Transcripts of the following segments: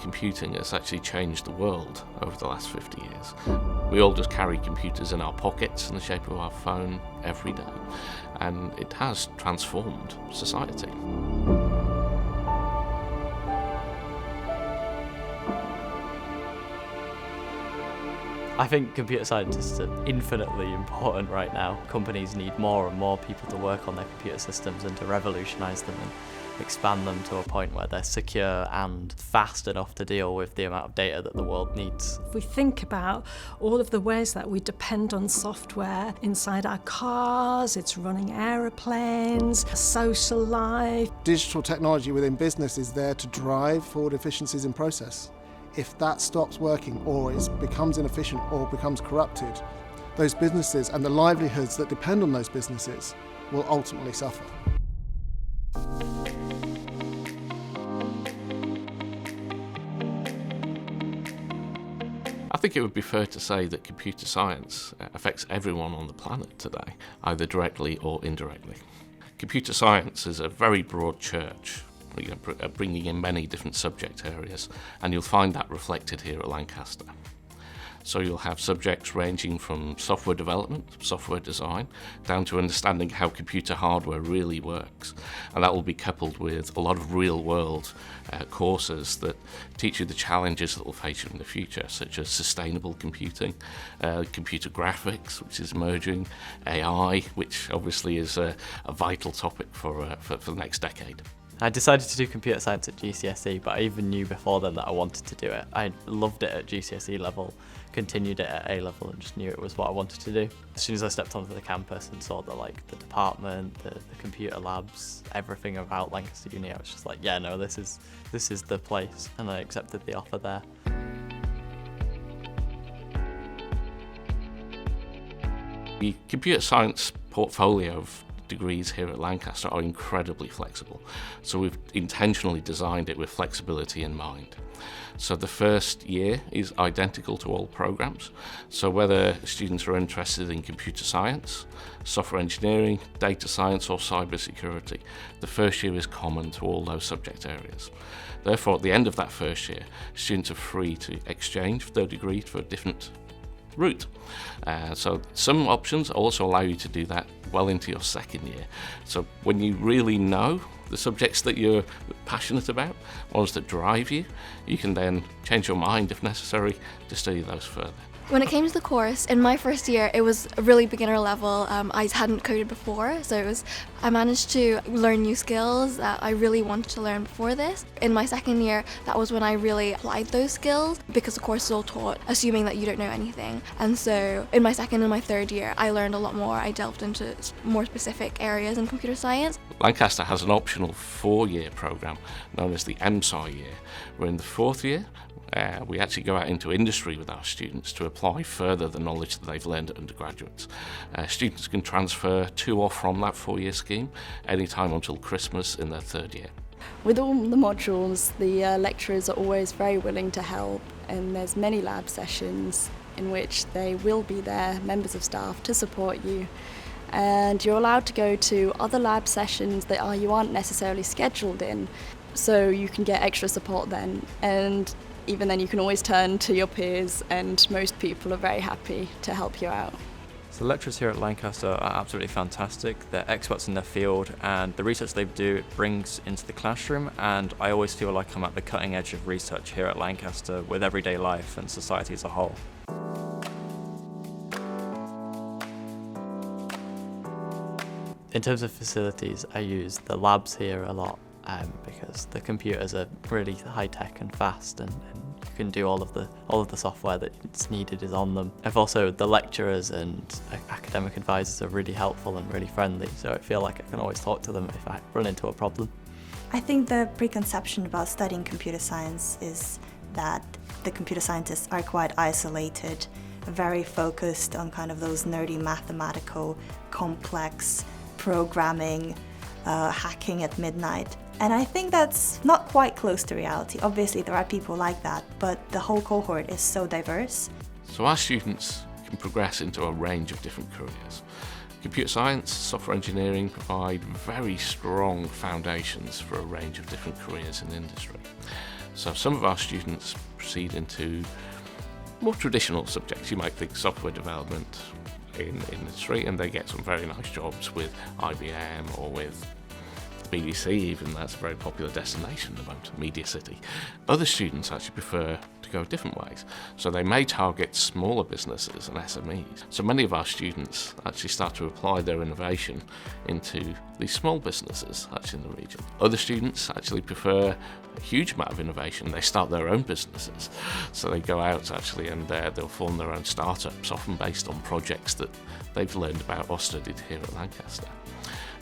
computing has actually changed the world over the last 50 years. We all just carry computers in our pockets in the shape of our phone every day, and it has transformed society. I think computer scientists are infinitely important right now. Companies need more and more people to work on their computer systems and to revolutionise them and expand them to a point where they're secure and fast enough to deal with the amount of data that the world needs. If we think about all of the ways that we depend on software inside our cars, it's running aeroplanes, social life. Digital technology within business is there to drive forward efficiencies in process. If that stops working or becomes inefficient or becomes corrupted, those businesses and the livelihoods that depend on those businesses will ultimately suffer. I think it would be fair to say that computer science affects everyone on the planet today, either directly or indirectly. Computer science is a very broad church, bringing in many different subject areas, and you'll find that reflected here at Lancaster. So you'll have subjects ranging from software development, software design, down to understanding how computer hardware really works. And that will be coupled with a lot of real-world courses that teach you the challenges that will face you in the future, such as sustainable computing, computer graphics, which is emerging, AI, which obviously is a vital topic for the next decade. I decided to do computer science at GCSE, but I even knew before then that I wanted to do it. I loved it at GCSE level, continued it at A level, and just knew it was what I wanted to do. As soon as I stepped onto the campus and saw the department, the computer labs, everything about Lancaster Uni, I was just like, yeah, no, this is the place, and I accepted the offer there. The computer science portfolio of degrees here at Lancaster are incredibly flexible, so we've intentionally designed it with flexibility in mind. So the first year is identical to all programs, so whether students are interested in computer science, software engineering, data science or cybersecurity, the first year is common to all those subject areas. Therefore, at the end of that first year, students are free to exchange their degree for a different route. So some options also allow you to do that well into your second year. So when you really know the subjects that you're passionate about, ones that drive you, you can then change your mind if necessary to study those further. When it came to the course, in my first year, it was a really beginner level. I hadn't coded before, so I managed to learn new skills that I really wanted to learn before this. In my second year, that was when I really applied those skills, because the course is all taught assuming that you don't know anything. And so in my second and my third year, I learned a lot more. I delved into more specific areas in computer science. Lancaster has an optional 4-year programme known as the MSci year, where in the 4th year, we actually go out into industry with our students to apply further the knowledge that they've learned at undergraduates. Students can transfer to or from that 4-year scheme anytime until Christmas in their 3rd year. With all the modules, the lecturers are always very willing to help, and there's many lab sessions in which they will be there, members of staff, to support you. And you're allowed to go to other lab sessions that you aren't necessarily scheduled in, so you can get extra support then. And even then you can always turn to your peers, and most people are very happy to help you out. So the lecturers here at Lancaster are absolutely fantastic. They're experts in their field, and the research they do brings into the classroom, and I always feel like I'm at the cutting edge of research here at Lancaster with everyday life and society as a whole. In terms of facilities, I use the labs here a lot. Because the computers are really high tech and fast, and you can do all of the software that's needed is on them. I've also, the lecturers and academic advisors are really helpful and really friendly, so I feel like I can always talk to them if I run into a problem. I think the preconception about studying computer science is that the computer scientists are quite isolated, very focused on kind of those nerdy mathematical, complex programming, hacking at midnight. And I think that's not quite close to reality. Obviously there are people like that, but the whole cohort is so diverse. So our students can progress into a range of different careers. Computer science, software engineering provide very strong foundations for a range of different careers in industry. So some of our students proceed into more traditional subjects. You might think software development in industry, and they get some very nice jobs with IBM or with BBC, even. That's a very popular destination at the moment, Media City. Other students actually prefer to go different ways. So they may target smaller businesses and SMEs. So many of our students actually start to apply their innovation into these small businesses actually in the region. Other students actually prefer a huge amount of innovation. They start their own businesses. So they go out actually and they'll form their own startups, often based on projects that they've learned about or studied here at Lancaster.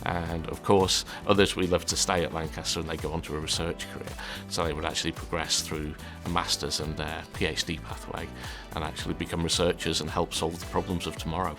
And of course, others we love to stay at Lancaster and they go on to a research career. So they would actually progress through a master's and a PhD pathway and actually become researchers and help solve the problems of tomorrow.